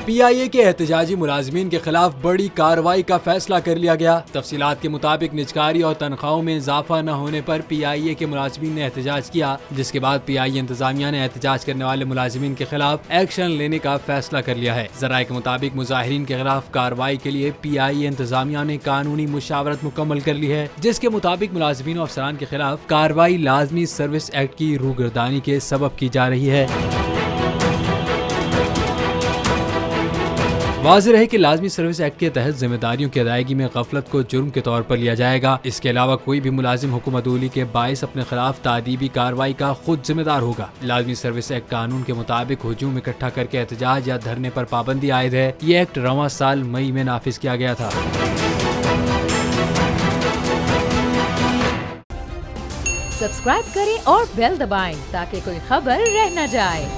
پی آئی اے کے احتجاجی ملازمین کے خلاف بڑی کارروائی کا فیصلہ کر لیا گیا۔ تفصیلات کے مطابق نجکاری اور تنخواہوں میں اضافہ نہ ہونے پر پی آئی اے کے ملازمین نے احتجاج کیا، جس کے بعد پی آئی اے انتظامیہ نے احتجاج کرنے والے ملازمین کے خلاف ایکشن لینے کا فیصلہ کر لیا ہے۔ ذرائع کے مطابق مظاہرین کے خلاف کارروائی کے لیے پی آئی اے انتظامیہ نے قانونی مشاورت مکمل کر لی ہے، جس کے مطابق ملازمین و افسران کے خلاف کارروائی لازمی سروس ایکٹ کی روگردانی کے سبب کی جا رہی ہے۔ واضح رہے کہ لازمی سروس ایکٹ کے تحت ذمہ داریوں کی ادائیگی میں غفلت کو جرم کے طور پر لیا جائے گا۔ اس کے علاوہ کوئی بھی ملازم حکم عدولی کے باعث اپنے خلاف تادیبی کارروائی کا خود ذمہ دار ہوگا۔ لازمی سروس ایکٹ قانون کے مطابق ہجوم اکٹھا کر کے احتجاج یا دھرنے پر پابندی عائد ہے۔ یہ ایکٹ رواں سال مئی میں نافذ کیا گیا تھا۔ سبسکرائب کریں اور بیل دبائیں تاکہ کوئی خبر رہ نہ جائے۔